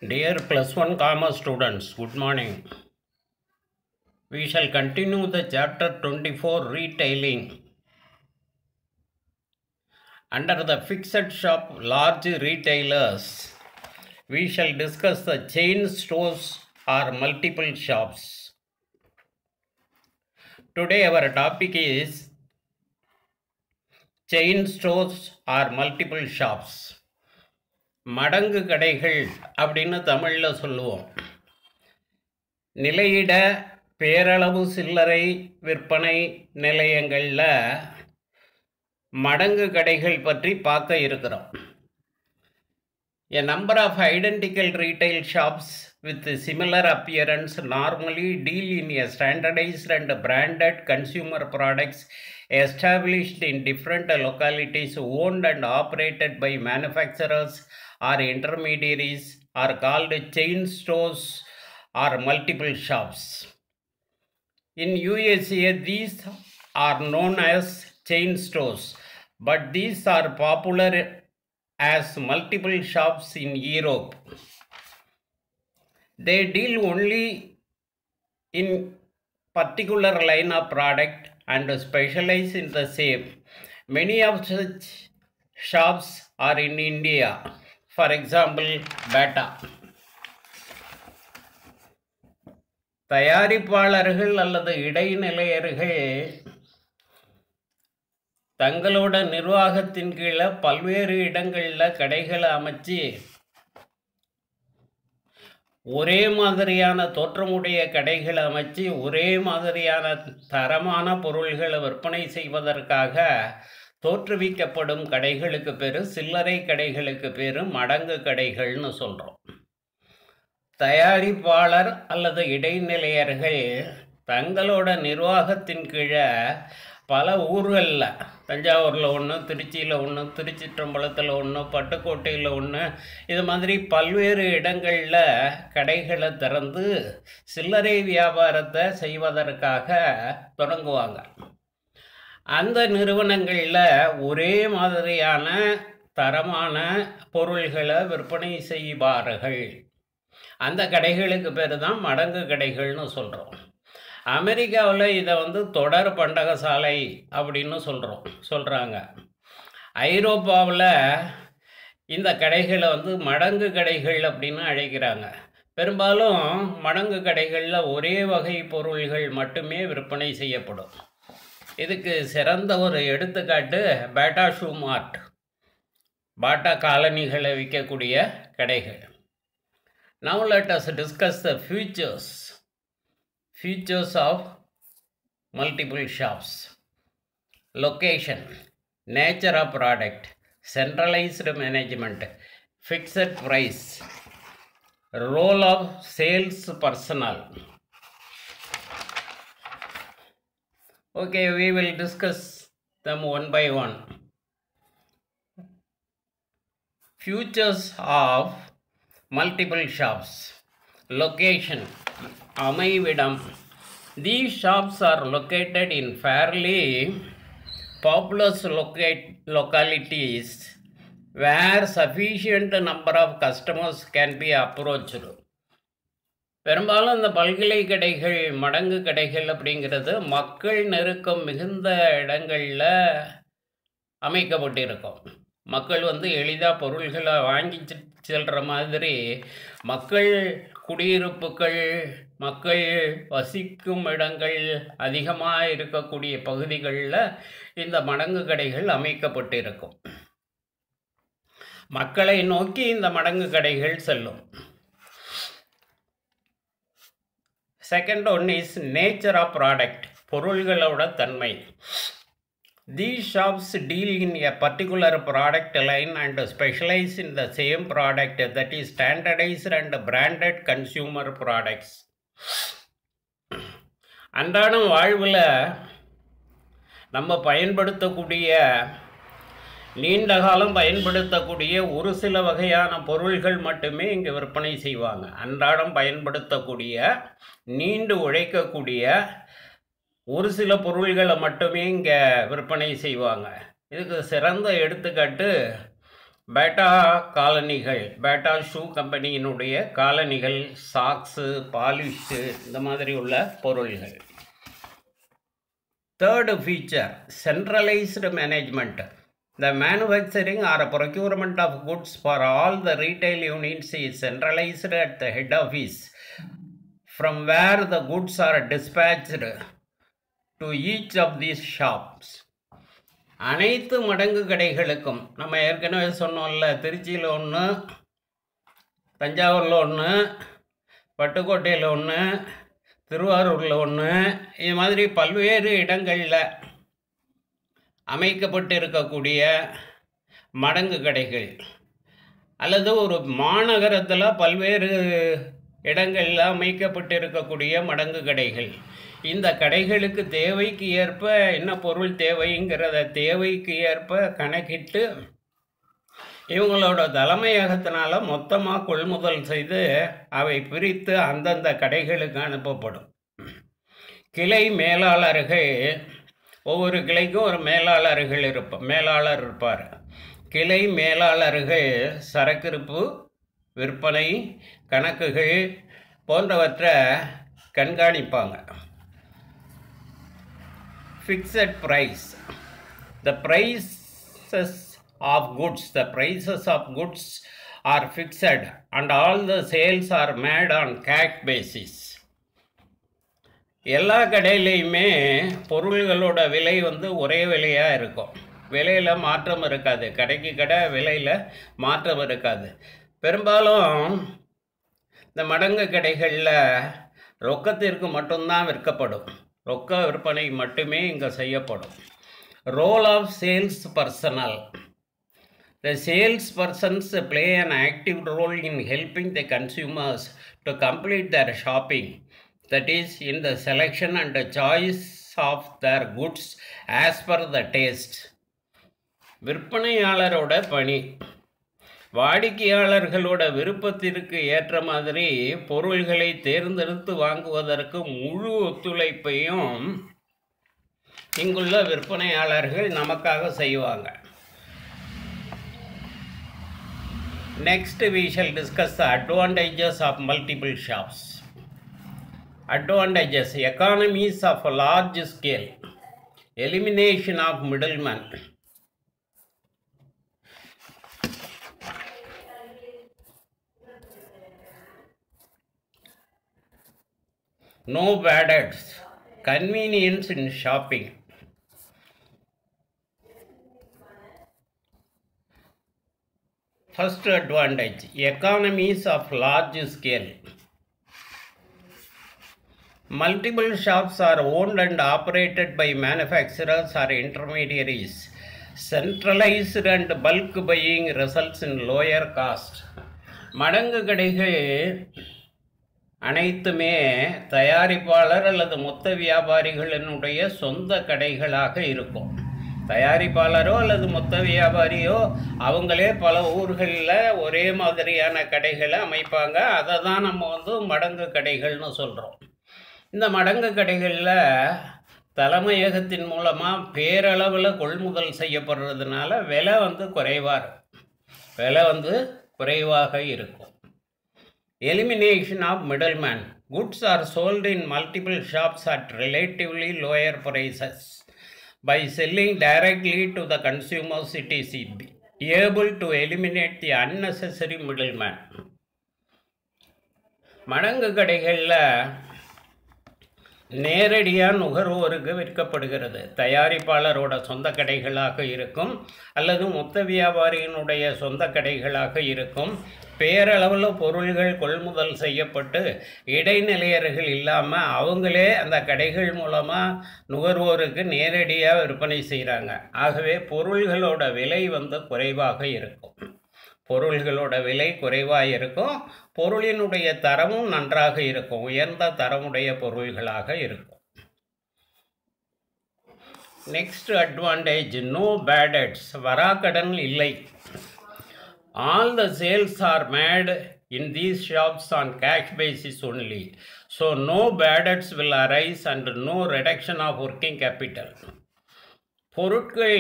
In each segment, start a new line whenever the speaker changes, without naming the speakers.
Dear plus one commerce students, good morning. We shall continue the chapter 24 retailing. Under the fixed shop large retailers, we shall discuss the chain stores or multiple shops. Today our topic is chain stores or multiple shops. மடங்கு கடைகள் அப்படின்னு தமிழில் சொல்லுவோம். நிலையிட பேரளவு சில்லறை விற்பனை நிலையங்களில் மடங்கு கடைகள் பற்றி பார்க்க இருக்கிறோம். A number of identical retail shops with similar appearance normally deal in a standardized and branded consumer products established in different localities owned and operated by manufacturers or intermediaries are called chain stores or multiple shops. In USA, these are known as chain stores, but these are popular as multiple shops in Europe. They deal only in particular line of product and specialize in the same. Many of such shops are in India. For example, Bata. தயாரிப்பாளர்கள் அல்லது இடைநிலையர்கள் தங்களோட நிர்வாகத்தின் கீழே பல்வேறு இடங்களில் கடைகளை அமைச்சு ஒரே மாதிரியான தோற்றமுடைய கடைகளை அமைச்சு ஒரே மாதிரியான தரமான பொருள்களை விற்பனை செய்வதற்காக தோற்றுவிக்கப்படும் கடைகளுக்கு பேர் சில்லறை கடைகளுக்கு பேர் மடங்கு கடைகள்னு சொல்கிறோம். தயாரிப்பாளர் அல்லது இடைநிலையர்கள் தங்களோட நிர்வாகத்தின் கீழே பல ஊர்களில் தஞ்சாவூரில் ஒன்று, திருச்சியில் ஒன்று, திருச்சிற்றம்பலத்தில் ஒன்று, பட்டுக்கோட்டையில் ஒன்று, இது மாதிரி பல்வேறு இடங்களில் கடைகளை திறந்து சில்லறை வியாபாரத்தை செய்வதற்காக தொடங்குவாங்க. அந்த நிறுவனங்களில் ஒரே மாதிரியான தரமான பொருள்களை விற்பனை செய்வார்கள். அந்த கடைகளுக்கு பேர் தான் மடங்கு கடைகள்னு சொல்கிறோம். அமெரிக்காவில் இதை தொடர் பண்டகசாலை அப்படின்னு சொல்கிறாங்க. ஐரோப்பாவில் இந்த கடைகளை மடங்கு கடைகள் அப்படின்னு அழைக்கிறாங்க. பெரும்பாலும் மடங்கு கடைகளில் ஒரே வகை பொருள்கள் மட்டுமே விற்பனை செய்யப்படும். இதுக்கு சிறந்த ஒரு எடுத்துக்காட்டு பேட்டா ஷூ மார்ட், பாட்டா காலனிகளை விற்கக்கூடிய கடைகள். Now let us discuss the features of multiple shops. Location, nature of product, centralized management, fixed price, role of sales personnel. Okay, we will discuss them one by one. Features of multiple shops. Location, அமைவிடம். These shops are located in fairly populous localities where sufficient number of customers can be approached. பெரும்பாலும் இந்த பல்கிளை கடைகள் மடங்கு கடைகள் அப்படிங்கிறது மக்கள் நெருக்கம் மிகுந்த இடங்களில் அமைக்கப்பட்டிருக்கும். மக்கள் எளிதாக பொருள்களை வாங்கி செல்கிற மாதிரி மக்கள் குடியிருப்புகள், மக்கள் வசிக்கும் இடங்கள் அதிகமாக இருக்கக்கூடிய பகுதிகளில் இந்த மடங்கு கடைகள் அமைக்கப்பட்டிருக்கும். மக்களை நோக்கி இந்த மடங்கு கடைகள் செல்லும். Second one is nature of product, பொருள்களோட தன்மை. These shops deal in a particular product line and specialize in the same product, that is standardized and branded consumer products. அன்றாடம் வாழ்வில் நம்ம பயன்படுத்தக்கூடிய நீண்ட காலம் பயன்படுத்தக்கூடிய ஒரு சில வகையான பொருள்கள் மட்டுமே இங்கே விற்பனை செய்வாங்க. அன்றாடம் பயன்படுத்தக்கூடிய நீண்டு உழைக்கக்கூடிய ஒரு சில பொருள்களை மட்டுமே இங்கே விற்பனை செய்வாங்க. இதுக்கு சிறந்த எடுத்துக்காட்டு பேட்டா காலணிகள், பேட்டா ஷூ கம்பெனியினுடைய காலணிகள், சாக்ஸு, பாலிஷு, இந்த மாதிரி உள்ள பொருள்கள். Third feature, centralised management. The manufacturing or procurement of goods for all the retail units is centralized at the head office, from where the goods are dispatched to each of these shops. அனைத்து மடங்கு கடைகளுக்கும், நம்ம ஏற்கனவே சொன்னோம்ல, திருச்சியில் ஒன்று, தஞ்சாவூரில் ஒன்று, பட்டுக்கோட்டையில் ஒன்று, திருவாரூரில் ஒன்று, இது மாதிரி பல்வேறு இடங்களில் அமைக்கப்பட்டு இருக்கக்கூடிய மடங்கு கடைகள், அல்லது ஒரு மாநகரத்தில் பல்வேறு இடங்களில் அமைக்கப்பட்டு இருக்கக்கூடிய மடங்கு கடைகள். இந்த கடைகளுக்கு தேவைக்கு ஏற்ப என்ன பொருள் தேவைங்கிறத தேவைக்கு ஏற்ப கணக்கிட்டு இவங்களோட தலைமையகத்தினால மொத்தமாக கொள்முதல் செய்து அவை பிரித்து அந்தந்த கடைகளுக்கு அனுப்பப்படும். கிளை மேலாளர்கள், ஒவ்வொரு கிளைக்கும் ஒரு மேலாளர் இருப்பார். கிளை மேலாளர்கள் சரக்கிருப்பு, விற்பனை, கணக்குகள் போன்றவற்றை கண்காணிப்பாங்க. Fixed price. The prices of goods are fixed and all the sales are made on cash basis. எல்லா கடையிலையுமே பொருள்களோட விலை ஒரே விலையாக இருக்கும். விலையில் மாற்றம் இருக்காது. கடைக்கு கடை விலையில் மாற்றம் இருக்காது. பெரும்பாலும் இந்த மடங்கு கடைகளில் ரொக்கத்திற்கு மட்டும்தான் விற்கப்படும். ரொக்க விற்பனை மட்டுமே இங்கே செய்யப்படும். Role of sales personnel. The salespersons play an active role in helping the consumers to complete their shopping. That is, in the selection and the choice of their goods as per the taste. விற்பனையாளரோட பணி, வாடிக்கையாளர்களோட விருப்பத்திற்கு ஏற்ற மாதிரி பொருள்களை தேர்ந்தெடுத்து வாங்குவதற்கு முழு ஒத்துழைப்பையும் இங்குள்ள விற்பனையாளர்கள் நமக்காக செய்வாங்க. Next we shall discuss the advantages of multiple shops. Advantages: economies of a large scale, elimination of middlemen, no bad debts, convenience in shopping. First advantage, economies of large scale. Multiple shops are owned and operated by manufacturers or intermediaries. Centralized and bulk buying results in lower cost. மடங்கு கடைகள் அனைத்துமே தயாரிப்பாளர் அல்லது மொத்த வியாபாரிகளினுடைய சொந்த கடைகளாக இருக்கும். தயாரிப்பாளரோ அல்லது மொத்த வியாபாரியோ அவங்களே பல ஊர்களில் ஒரே மாதிரியான கடைகளை அமைப்பாங்க. அதை தான் நம்ம மடங்கு கடைகள்னு சொல்கிறோம். இந்த மடங்கு கடைகளில் தலைமையகத்தின் மூலமாக பேரளவில் கொள்முதல் செய்யப்படுறதுனால விலை குறைவாக இருக்கும். Elimination of middleman. Goods are sold in multiple shops at relatively lower prices. By selling directly to the consumers, it is able to eliminate the unnecessary middleman. மடங்கு கடைகளில் நேரடியாக நுகர்வோருக்கு விற்கப்படுகிறது. தயாரிப்பாளரோட சொந்த கடைகளாக இருக்கும் அல்லது மொத்த வியாபாரியினுடைய சொந்த கடைகளாக இருக்கும். பேரளவில் பொருள்கள் கொள்முதல் செய்யப்பட்டு இடைநிலையர்கள் இல்லாமல் அவங்களே அந்த கடைகள் மூலமாக நுகர்வோருக்கு நேரடியாக விற்பனை செய்கிறாங்க. ஆகவே பொருள்களோட விலை குறைவாக இருக்கும். பொருளினுடைய தரமும் நன்றாக இருக்கும். உயர்ந்த தரமுடைய பொருள்களாக இருக்கும். Next advantage, no bad debts. வராக்கடன் இல்லை. All the sales are made in these shops on cash basis only. So no bad debts will arise and no reduction of working capital. பொருட்கள்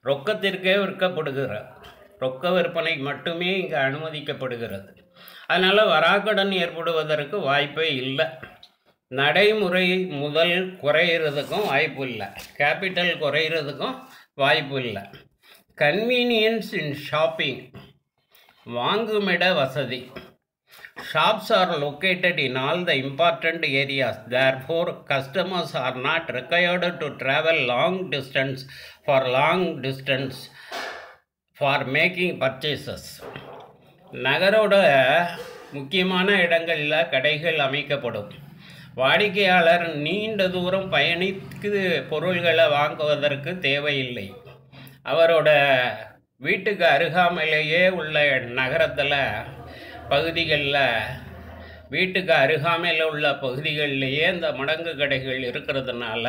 ரொக்கத்திற்கே விற்கப்படுகிற ரொக்க விற்பனை மட்டுமே இங்கே அனுமதிக்கப்படுகிறது. அதனால் வராக்கடன் ஏற்படுவதற்கு வாய்ப்பே இல்லை. நடைமுறை முதல் குறையிறதுக்கும் வாய்ப்பு இல்லை, கேபிட்டல் குறையிறதுக்கும் வாய்ப்பு இல்லை. கன்வீனியன்ஸ் இன் ஷாப்பிங், வாங்குமிட வசதி. Shops are located in all the important areas. Therefore, customers are not required to travel long distance for making purchases. நகரோட முக்கியமான இடங்களில் கடைகள் அமைக்கப்படும். வாடிக்கையாளர் நீண்ட தூரம் பயணித்து பொருள்களை வாங்குவதற்கு தேவையில்லை. அவரோட வீட்டுக்கு அருகாமையிலேயே உள்ள நகரத்தில் வீட்டுக்கு அருகாமையில் உள்ள பகுதிகளிலேயே இந்த மடங்கு கடைகள் இருக்கிறதுனால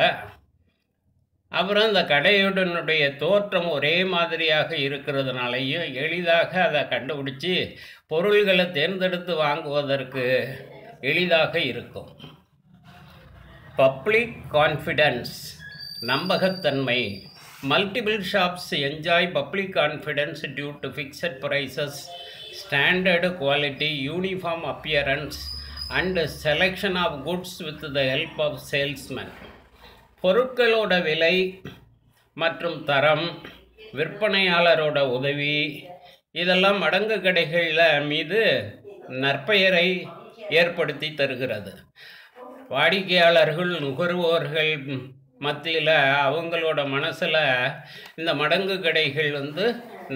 அப்புறம் இந்த கடையுடனுடைய தோற்றம் ஒரே மாதிரியாக இருக்கிறதுனாலையும் எளிதாக அதை கண்டுபிடிச்சி பொருள்களை தேர்ந்தெடுத்து வாங்குவதற்கு எளிதாக இருக்கும். பப்ளிக் கான்ஃபிடன்ஸ், நம்பகத்தன்மை. Multiple shops enjoy public confidence due to fixed prices, standard quality, uniform appearance and selection of goods with the help of salesmen. பொருட்களோட விலை மற்றும் தரம், விற்பனையாளரோட உதவி, இதெல்லாம் மடங்கு கடைகளில் மீது நற்பெயரை ஏற்படுத்தி தருகிறது. வாடிக்கையாளர்கள், நுகர்வோர்கள் மத்தியில் அவங்களோட மனசில் இந்த மடங்கு கடைகள்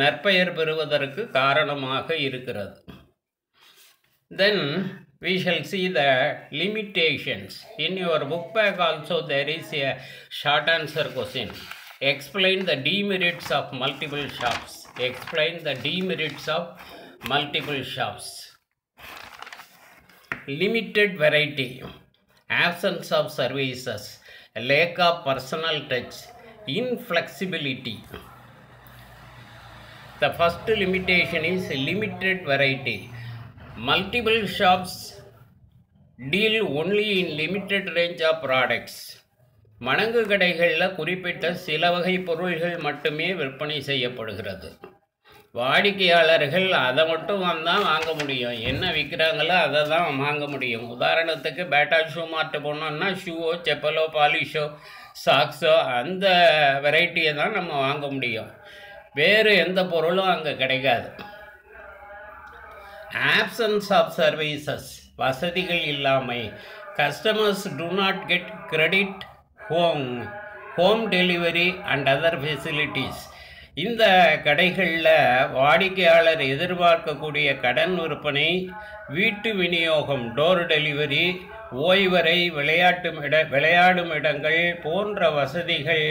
நற்பெயர் பெறுவதற்கு காரணமாக இருக்கிறது. Then we shall see the limitations. In your book bag also there is a short answer question. Explain the demerits of multiple shops. Explain the demerits of multiple shops. Limited variety, absence of services, lack of personal touch, inflexibility. The first limitation is limited variety. Multiple shops deal only in limited range of products. மடங்கு கடைகளில் குறிப்பிட்ட சில வகை பொருள்கள் மட்டுமே விற்பனை செய்யப்படுகிறது. வாடிக்கையாளர்கள் அதை மட்டும் வந்தால் வாங்க முடியும், என்ன விற்கிறாங்களோ அதை தான் வாங்க முடியும். உதாரணத்துக்கு பேட்டா ஷூ மார்ட் போனோம்னா ஷூவோ, செப்பலோ, பாலிஷோ, சாக்ஸோ அந்த வெரைட்டியை தான் நம்ம வாங்க முடியும், வேறு எந்த பொருளும் அங்கே கிடைக்காது. ஆப்சன்ஸ் ஆஃப் சர்வீசஸ், வசதிகள் இல்லாமை. Customers to not get credit, home delivery and other facilities. இந்த கடைகளில் வாடிக்கையாளர் எதிர்பார்க்கக்கூடிய கடன் விற்பனை, வீட்டு விநியோகம், டோர் டெலிவரி, ஓய்வறை, விளையாடும் இடங்கள் போன்ற வசதிகள்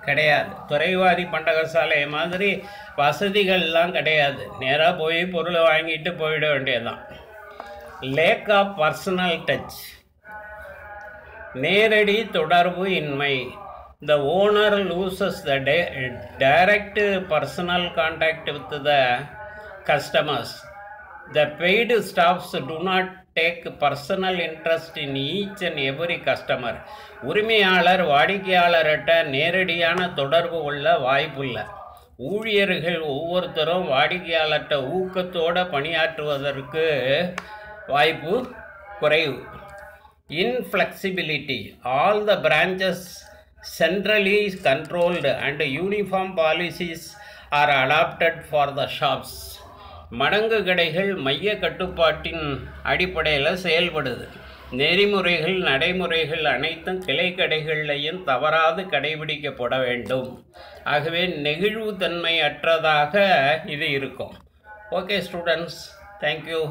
கிடையாது. துறைவாரி பண்டகசாலை மாதிரி வசதிகள்லாம் கிடையாது, நேராக போய் பொருளை வாங்கிட்டு போயிட வேண்டியதுதான். லேக் ஆஃப் பர்சனல் டச், நேரடி தொடர்பு இன்மை. The owner loses the direct personal contact with the customers. The paid staffs do not take personal interest in each and every customer. உரிமையாளர் வாடிக்கையாளர்கிட்ட நேரடியான தொடர்பு கொள்ள வாய்ப்பில்லை. ஊழியர்கள் ஒவ்வொருத்தரும் வாடிக்கையாளர்கிட்ட ஊக்கத்தோடு பணியாற்றுவதற்கு வாய்ப்பு குறைவு. Inflexibility, all the branches centrally controlled and uniform policies are adopted for the shops. மடங்கு கடைகள் மைய கட்டுப்பாட்டின் அடிப்படையில் செயல்படுது. நெறிமுறைகள், நடைமுறைகள் அனைத்தும் கிளை கடைகளையும் தவறாது கடைபிடிக்கப்பட வேண்டும். ஆகவே நெகிழ்வுத்தன்மை அற்றதாக இது இருக்கும். Okay students, thank you.